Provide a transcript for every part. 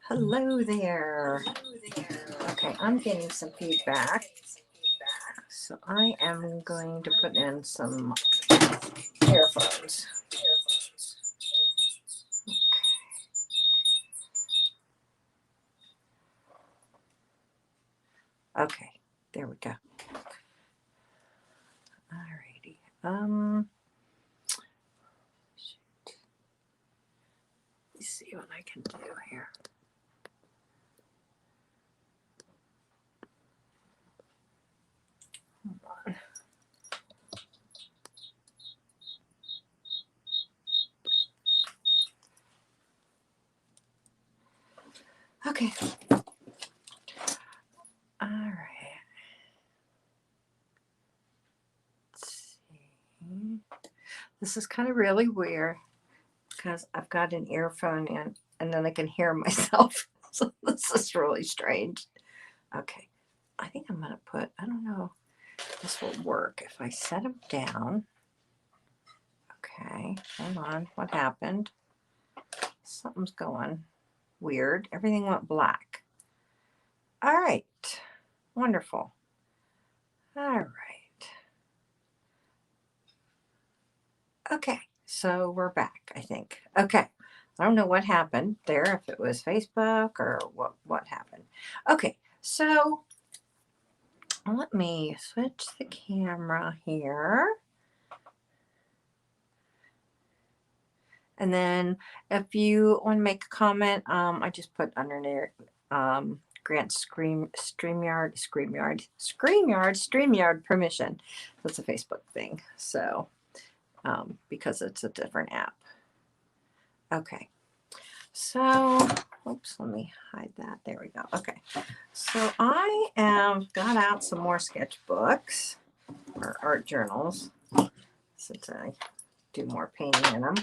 Hello there. Okay, I'm getting some feedback. So I am going to put in some earphones. Okay, there we go. Alrighty. Shoot. Let's see what I can do here. Hold on. Okay. All right. Let's see. This is kind of really weird because I've got an earphone in and then I can hear myself. So this is really strange. Okay. I think I'm going to put, I don't know if this will work. If I set them down. Okay. Hold on. What happened? Something's going weird. Everything went black. All right. Wonderful. All right. Okay. So we're back, I think. Okay. I don't know what happened there, if it was Facebook or what happened. Okay. So let me switch the camera here. And then if you want to make a comment, I just put under there, grant StreamYard permission. That's a Facebook thing. So, because it's a different app. Okay. So, oops, let me hide that. There we go. Okay. So I have got out some more sketchbooks or art journals since I do more painting in them.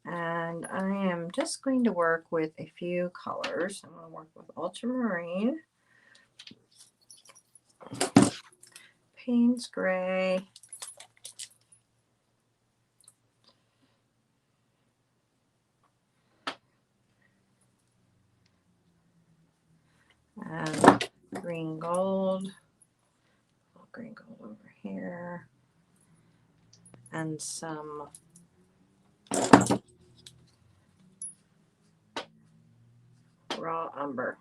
And I am just going to work with a few colors. I'm going to work with ultramarine, Payne's gray, and green gold, green gold over here, and some raw umber.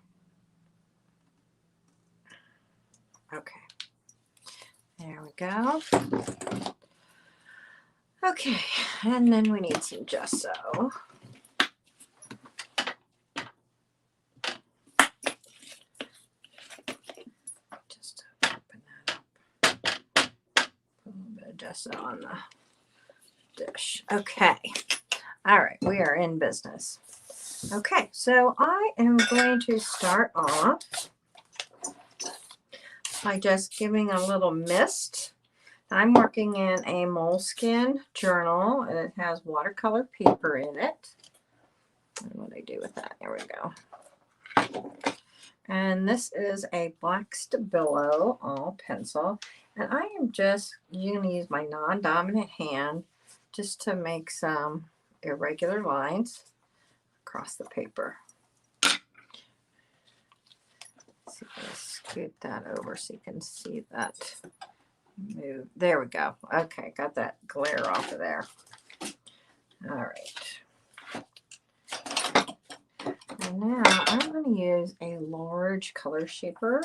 Okay, there we go. Okay, and then we need some gesso. Just to open that up. Put a little bit of gesso on the dish. Okay. All right, we are in business. Okay, so I am going to start off by just giving a little mist. I'm working in a moleskin journal, and it has watercolor paper in it. And what do I do with that? There we go. And this is a black Stabilo all pencil. And I am just going to use my non-dominant hand just to make some irregular lines across the paper. See if I scoot that over so you can see that move. There we go. Okay, got that glare off of there. All right. And now I'm going to use a large color shaper.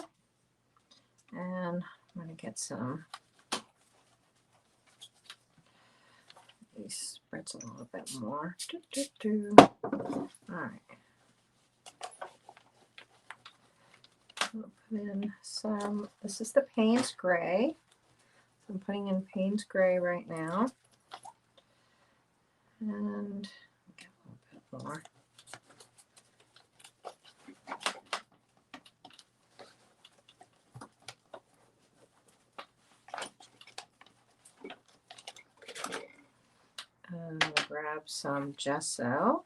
And I'm going to get some. These spreads a little bit more. All right. I'll put in some, this is the Payne's Gray. So I'm putting in Payne's Gray right now. And get a little bit more. And we'll grab some gesso.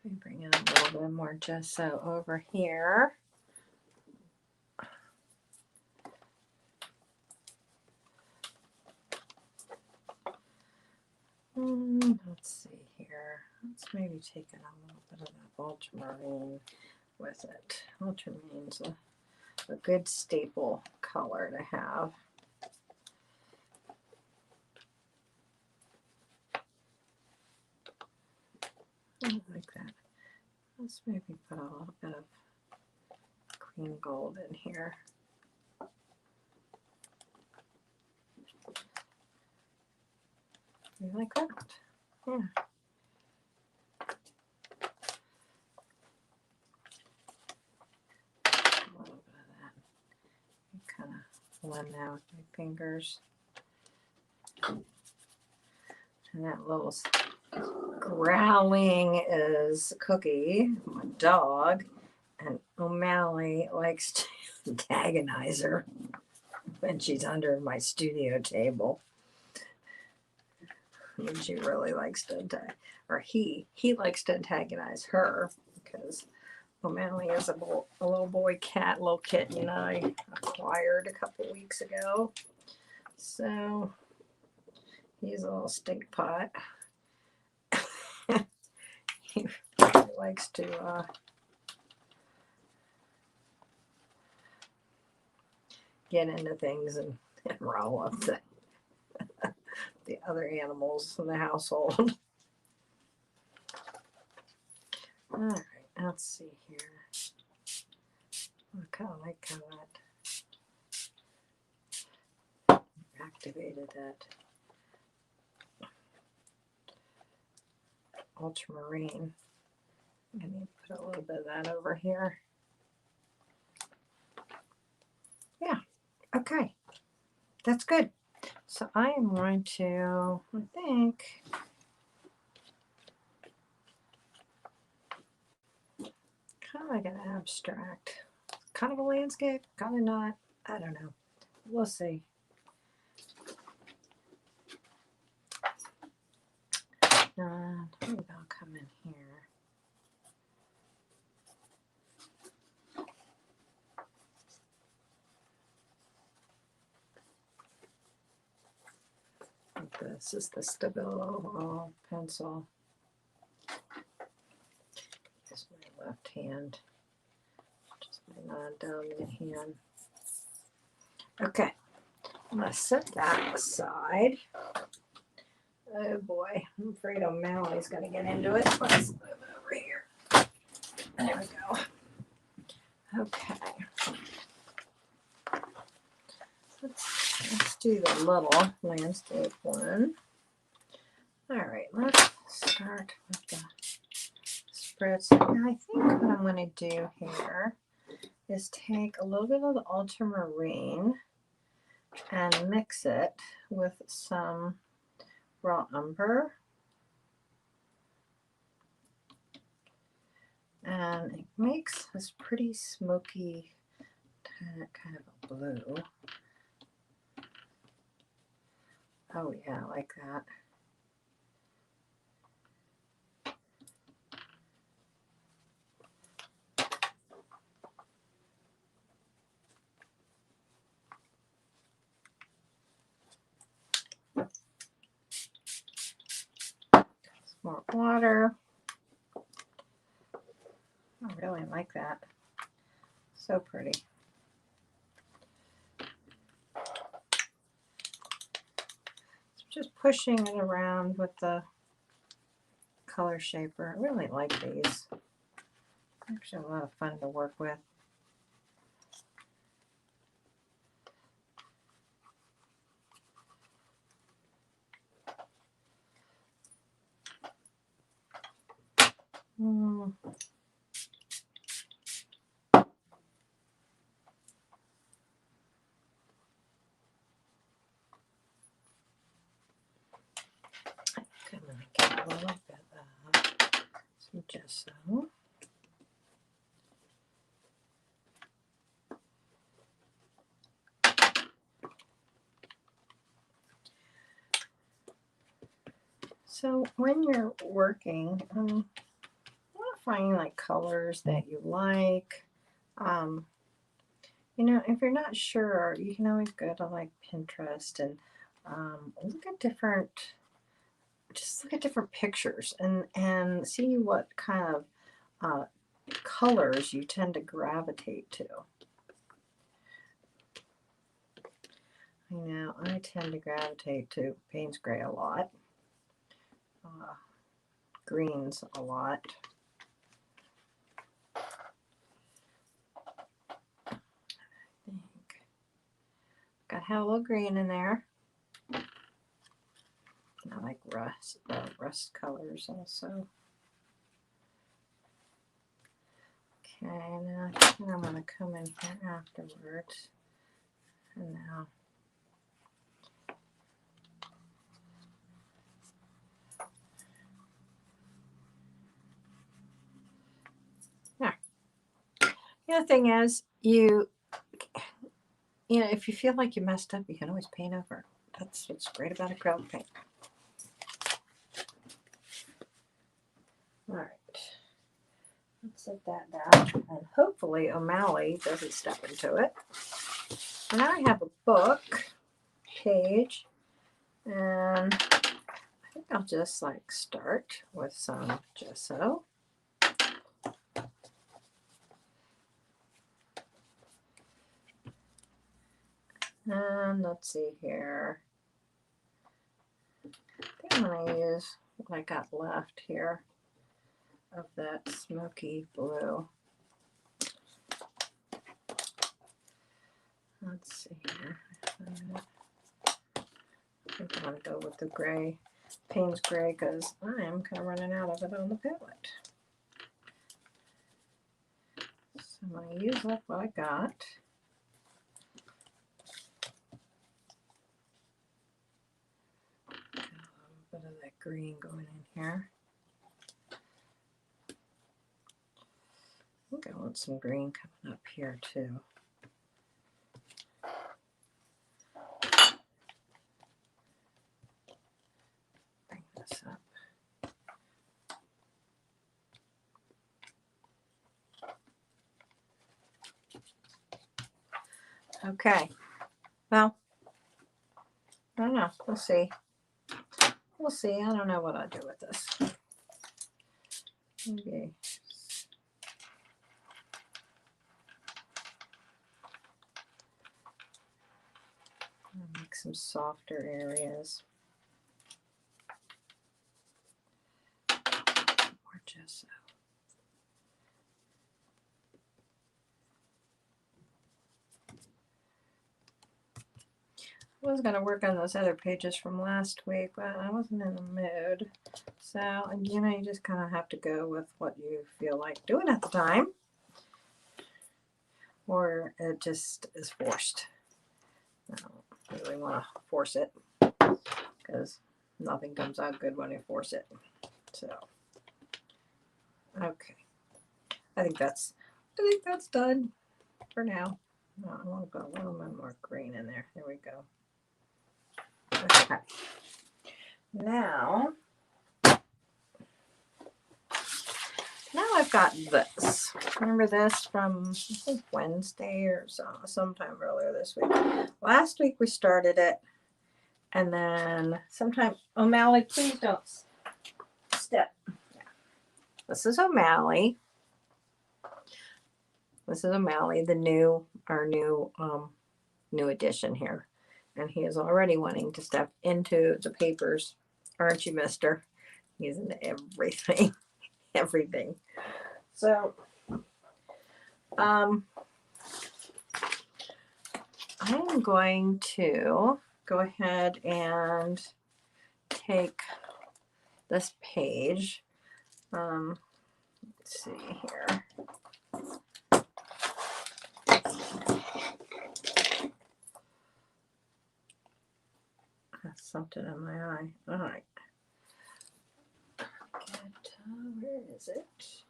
Let me bring in a little bit more gesso over here. Let's see here. Let's maybe take in a little bit of that ultramarine with it. Ultramarine's a good staple color to have. I like that. Let's maybe put a little bit of green gold in here. You like that? Yeah. A little bit of that. Kind of blend that with my fingers. And that little growling is Cookie, my dog, and O'Malley likes to antagonize her when she's under my studio table. And she really likes to he likes to antagonize her because O'Malley is a little boy cat, little kitten I acquired a couple weeks ago. So he's a little stink pot. He likes to get into things and roll up the other animals in the household. All right, let's see here. I kind of like how that activated that ultramarine. I need to put a little bit of that over here. Yeah, okay, that's good. So I am going to, I think, kind of like an abstract, kind of a landscape, kind of not, I don't know. We'll see. Maybe I'll come in here. This is the Stabilo pencil. This is my left hand, just my non-dominant hand. Okay, I'm going to set that aside. Oh boy, I'm afraid O'Malley's going to get into it. Let's move it over here. There we go. Okay. Let's do the little landscape one. All right, let's start with the spritz. And I think what I'm going to do here is take a little bit of the ultramarine and mix it with some raw umber. And it makes this pretty smoky kind of a blue. Oh yeah, I like that. More water. I really like that. So pretty. So just pushing it around with the color shaper. I really like these. Actually a lot of fun to work with. I'm going to get a little bit of some gesso. So when you're working, I'm not find like colors that you like. You know, if you're not sure, you can always go to like Pinterest and look at different, just look at different pictures and see what kind of colors you tend to gravitate to. I know I tend to gravitate to Payne's Gray a lot, greens a lot. I think got a little green in there. I like rust colors also. Okay, now I think I'm going to come in here afterwards. And now there. The other thing is you know, if you feel like you messed up, you can always paint over. That's what's great about acrylic paint. All right. Let's set that down, and hopefully O'Malley doesn't step into it. So now I have a book page, and I think I'll just like start with some gesso. And let's see here. I think I'm going to use what I got left here of that smoky blue. Let's see here. I think I'm going to go with the gray, Payne's Gray, because I am kind of running out of it on the palette. So I'm going to use up what I got. Got a little bit of that green going in here. I think I want some green coming up here too. Bring this up. Okay. Well, I don't know. We'll see. We'll see. I don't know what I'll do with this. Okay. I'll make some softer areas. More gesso. I was going to work on those other pages from last week, but I wasn't in the mood. So, you know, you just kind of have to go with what you feel like doing at the time. Or it just is forced. I don't really want to force it because nothing comes out good when you force it. So, okay. I think that's done for now. No, I want to put a little bit more green in there. There we go. Okay. Now I've got this. Remember this from, I think, Wednesday or sometime earlier this week. Last week we started it, and then sometime, O'Malley, please don't step. Yeah. This is O'Malley. This is O'Malley, our new addition here. And he is already wanting to step into the papers. Aren't you, mister? He's into everything. Everything. So, I'm going to go ahead and take this page. Let's see here. That's something in my eye. All right. Where is it?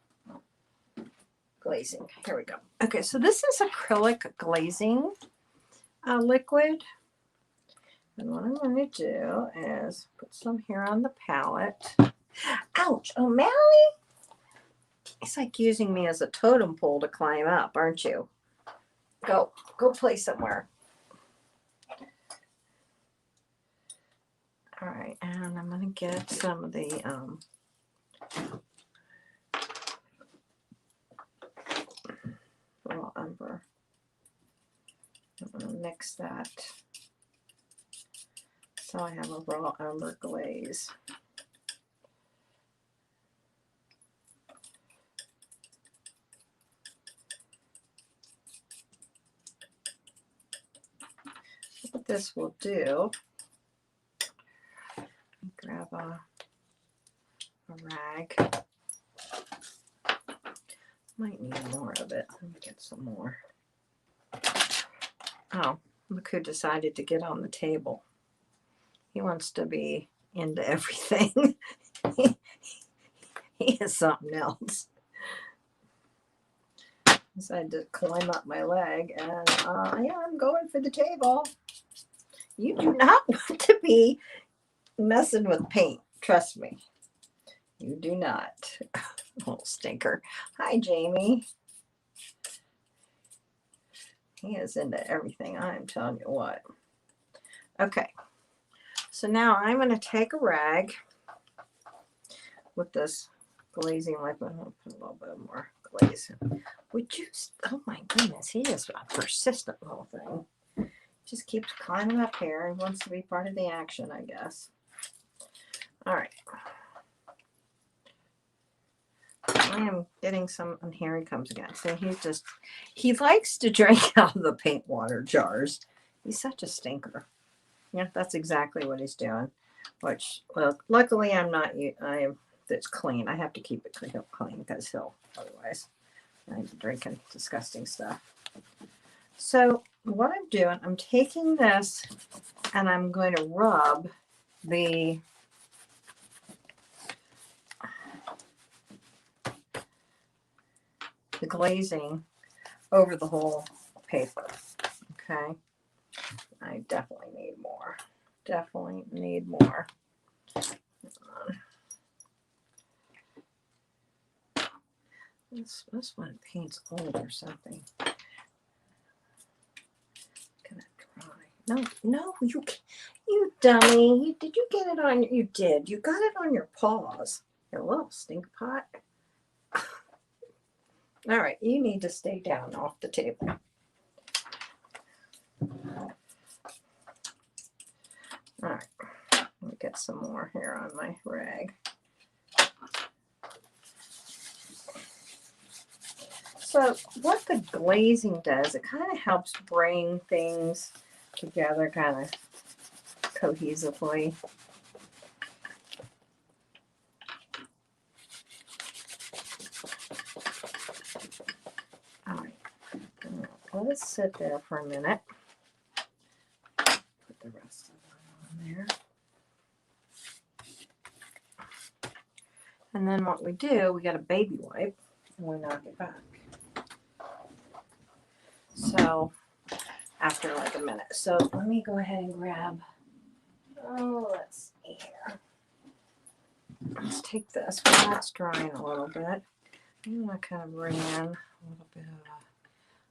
Glazing. Here we go. Okay, so this is acrylic glazing liquid. And what I'm going to do is put some here on the palette. Ouch, O'Malley! It's like using me as a totem pole to climb up, aren't you? Go play somewhere. All right, and I'm gonna get some of the raw umber. I'm gonna mix that so I have a raw umber glaze. What this will do, grab a rag. Might need more of it. Let me get some more. Oh, look who decided to get on the table. He wants to be into everything. He is something else. Decided to climb up my leg, and yeah, I'm going for the table. You do not want to be messing with paint. Trust me. You do not. Little stinker. Hi, Jamie. He is into everything. I'm telling you what. Okay. So now I'm going to take a rag with this glazing liquid. I'm going to put a little bit more glaze in. Would you? Oh my goodness. He is a persistent little thing. Just keeps climbing up here. He wants to be part of the action, I guess. All right. I am getting some, and here he comes again. So he likes to drink out of the paint water jars. He's such a stinker. Yeah, that's exactly what he's doing. Which, well, luckily it's clean. I have to keep it clean because otherwise I'm drinking disgusting stuff. So what I'm doing, I'm taking this and I'm going to rub the glazing over the whole paper. Okay. I definitely need more. Definitely need more. This one paints old or something. Gonna dry. No, you dummy. Did you get it on? You did. You got it on your paws. You little stink pot. All right, you need to stay down off the table. All right, let me get some more here on my rag. So what the glazing does, it kind of helps bring things together kind of cohesively. All right, let it sit there for a minute. Put the rest of it on there. And then what we do, we got a baby wipe and we knock it back. So after like a minute. So let me go ahead and grab, let's see here. Let's take this while that's drying a little bit. I'm going to kind of bring in a little bit of,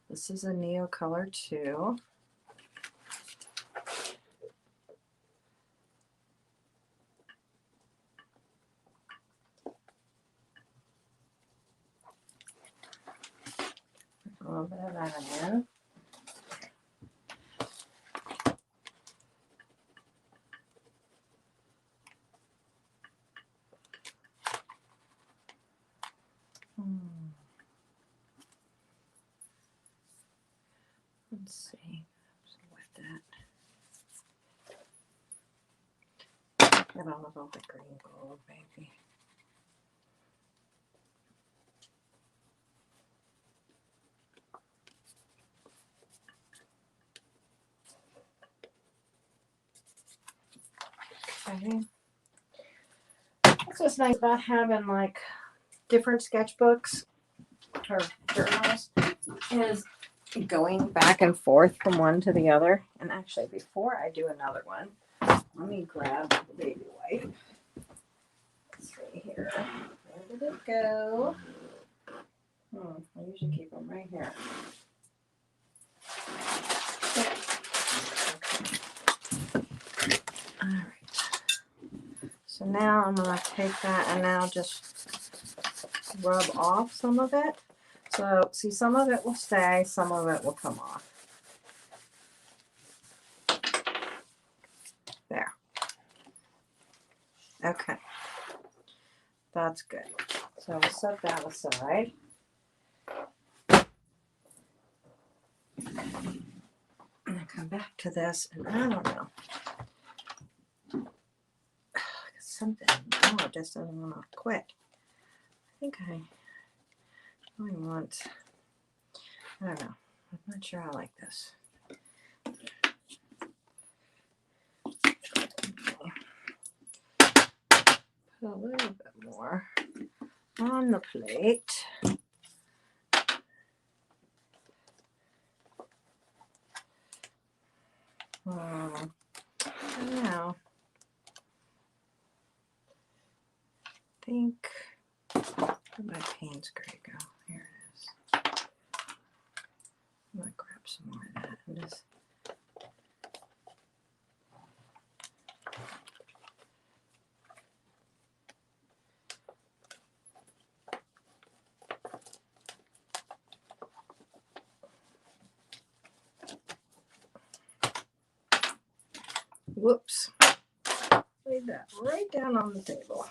this is a Neo Color 2. A little bit of that in. Let's see. Just wet that. Get all of the green gold, baby. Okay. That's what's nice about having like different sketchbooks or journals is going back and forth from one to the other. And actually, before I do another one, let me grab the baby wipe. Let's see here. Where did it go? usually keep them right here. Okay. All right. So now I'm going to take that and now just rub off some of it. So see, some of it will stay, some of it will come off. There. Okay. That's good. So we'll set that aside. And I come back to this, and I don't know. Something. Oh, it just doesn't want to quit. I think I really want. I don't know. I'm not sure I like this. Put a little bit more on the plate. Oh, now I think where'd my paint spray go? Here it is. I'm gonna grab some more of that and just. Whoops. Laid that right down on the table.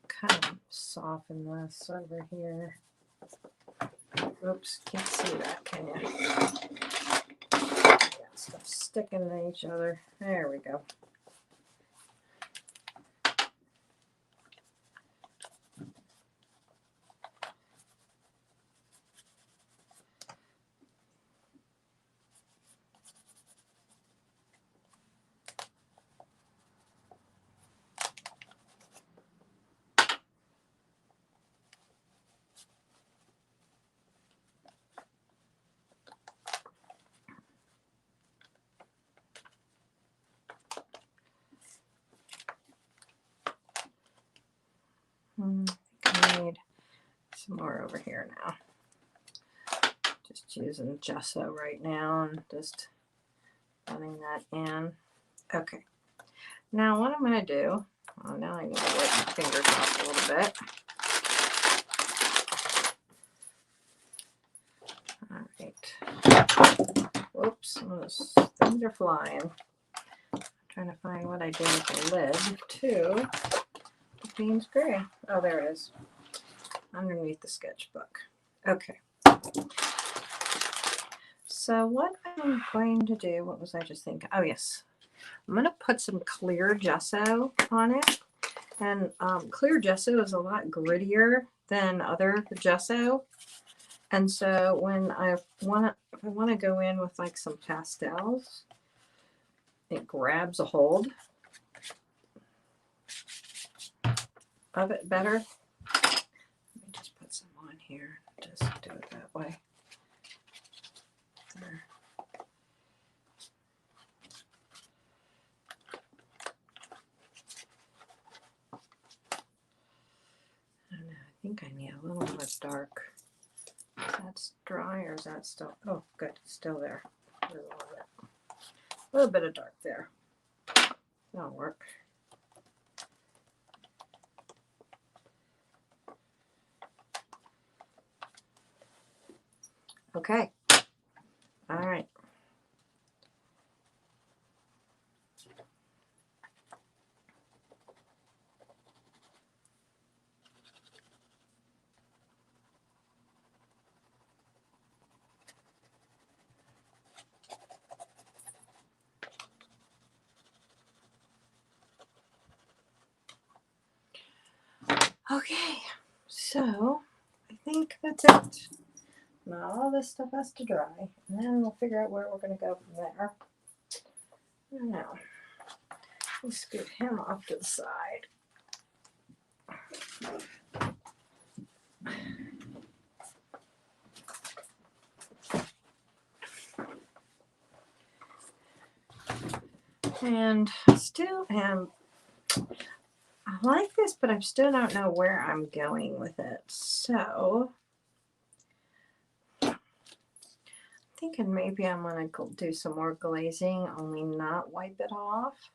Kind of soften this over here. Oops, can't see that, can you? Yeah, stuff sticking to each other. There we go. I think I need some more over here now. Just using gesso right now and just running that in. Okay. Now what I'm going to do, well, now I need to wipe my fingers off a little bit. All right. Whoops, things are flying. I'm trying to find what I did with the lid to the Payne's Gray. Oh, there it is. Underneath the sketchbook. Okay. So what I'm going to do, what was I just thinking? Oh, yes. I'm going to put some clear gesso on it. And clear gesso is a lot grittier than other gesso. And so when if I want to go in with like some pastels, it grabs a hold of it better. Let me just put some on here. Just do it that way. There. I don't know. I think I need a little bit dark. That's dry, or is that still? Oh, good. It's still there. A little bit of dark there. That'll work. Okay. All right. Okay, so I think that's it. Now all this stuff has to dry, and then we'll figure out where we're going to go from there. Now, let's scoot him off to the side. And I still am, I like this, but I still don't know where I'm going with it. So I'm thinking maybe I'm going to do some more glazing, only not wipe it off.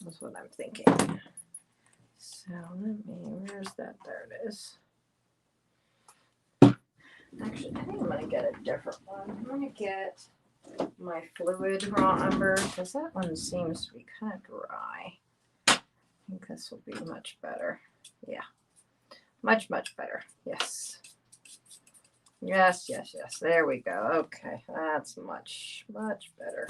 That's what I'm thinking. So let me, where's that? There it is. Actually, I think I'm going to get a different one. I'm going to get my fluid raw umber because that one seems to be kind of dry. I think this will be much better. Yeah, much better. Yes. Yes. There we go. Okay, that's much better.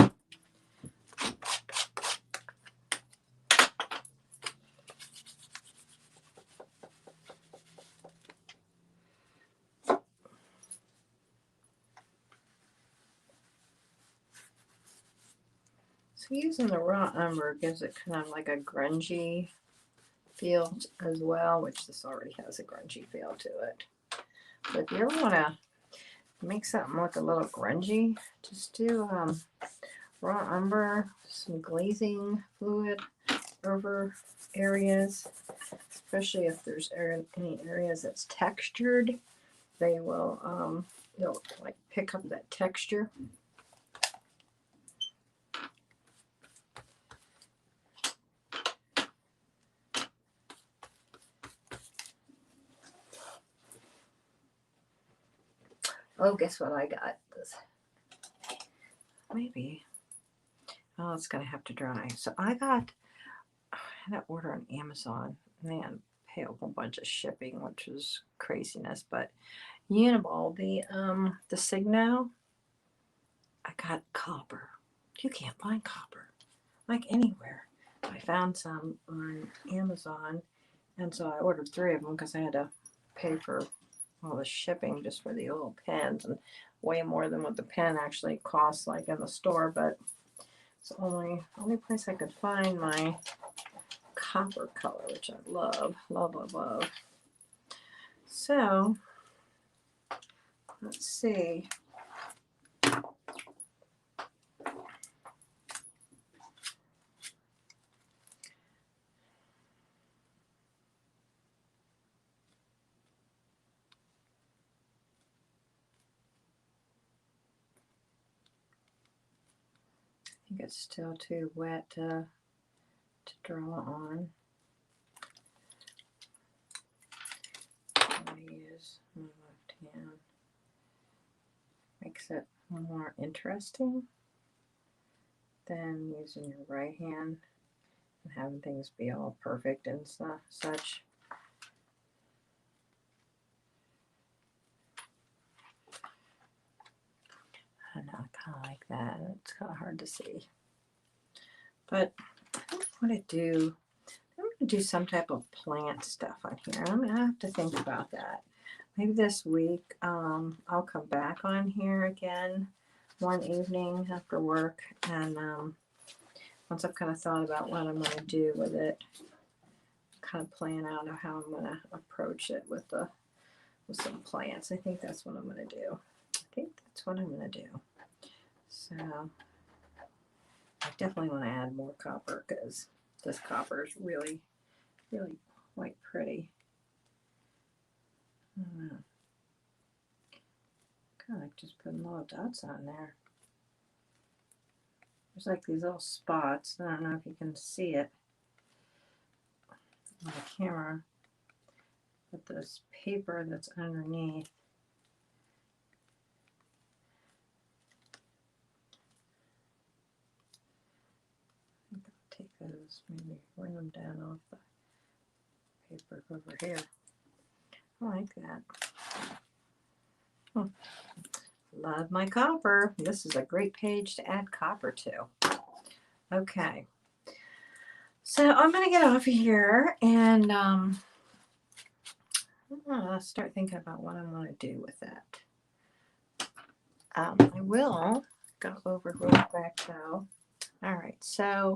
So using the raw umber gives it kind of like a grungy feel as well, which this already has a grungy feel to it. But if you ever want to make something look a little grungy, just do raw umber, some glazing fluid over areas, especially if there's any areas that's textured. They will they'll like pick up that texture. Oh, guess what I got? This maybe. Oh, it's gonna have to dry. So I had to order on Amazon. Man, pay a whole bunch of shipping, which was craziness. But Uniball, the Signo, I got copper. You can't find copper like anywhere. I found some on Amazon, and so I ordered 3 of them because I had to pay for all the shipping just for the little pens, and way more than what the pen actually costs like in the store. But it's the only place I could find my copper color, which I love. So let's see. I think it's still too wet to draw on. I'm going to use my left hand. Makes it more interesting than using your right hand and having things be all perfect and such. I know, I kind of like that. It's kind of hard to see. But I want to do, I'm going to do some type of plant stuff on here. I'm going to have to think about that. Maybe this week I'll come back on here again one evening after work, and once I've kind of thought about what I'm going to do with it, kind of plan out how I'm going to approach it with some plants. I think that's what I'm going to do. So I definitely want to add more copper because this copper is really quite pretty. I don't know. Kind of like just putting little dots on there. There's like these little spots. I don't know if you can see it on the camera, but this paper that's underneath. I think I'll take those, maybe bring them down off the paper over here. I like that. Love my copper. This is a great page to add copper to. Okay. So I'm going to get off of here and start thinking about what I'm going to do with that. I will go over real quick though. All right, so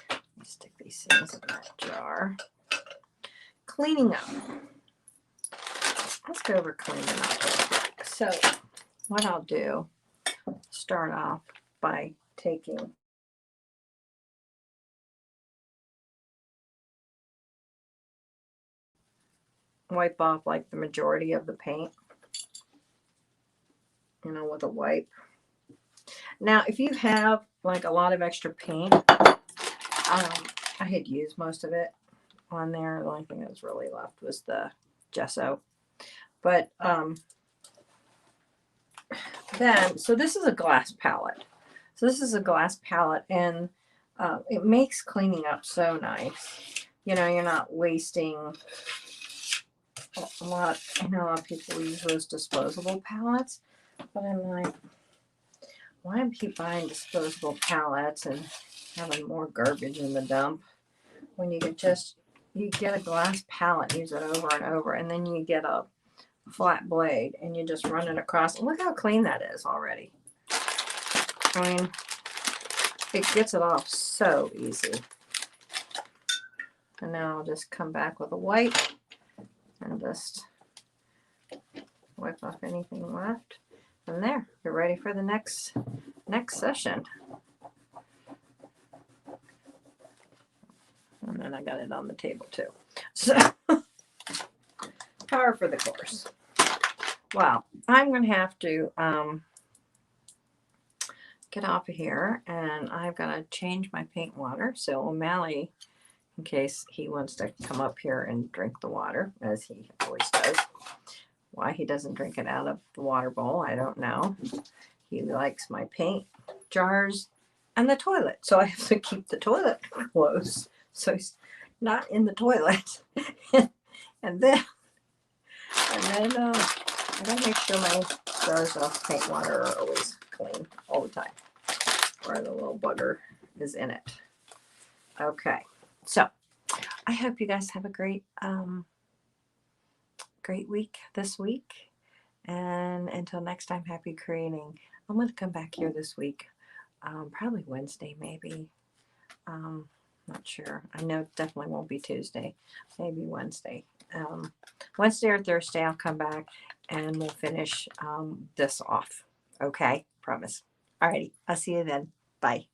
let me stick these things in that jar. Cleaning up. Let's go over cleaning up real quick. So what I'll do, start off by taking wipe off like the majority of the paint, with a wipe. Now, if you have like a lot of extra paint, I had used most of it on there. The only thing that was really left was the gesso. But then, so this is a glass palette. So this is a glass palette, and it makes cleaning up so nice. You're not wasting a lot. I know a lot of people use those disposable palettes, but I'm like, why keep buying disposable palettes and having more garbage in the dump when you get a glass palette, use it over and over, and then you get a flat blade and you just run it across. Look how clean that is already. I mean, it gets it off so easy. And now I'll just come back with a wipe and just wipe off anything left. And there, you're ready for the next session. And then I got it on the table too. So, power for the course. Well, I'm going to have to get off of here, and I've got to change my paint water. So O'Malley, in case he wants to come up here and drink the water, as he always does. Why he doesn't drink it out of the water bowl, I don't know. He likes my paint jars and the toilet. So I have to keep the toilet closed so he's not in the toilet. and then I gotta make sure my jars of paint water are always clean all the time, or the little bugger is in it. Okay, so I hope you guys have a great week this week, and until next time, happy creating. I'm going to come back here this week, probably Wednesday, maybe. Not sure. I know it definitely won't be Tuesday, maybe Wednesday. Wednesday or Thursday I'll come back and we'll finish this off. Okay, promise. Alrighty, I'll see you then. Bye.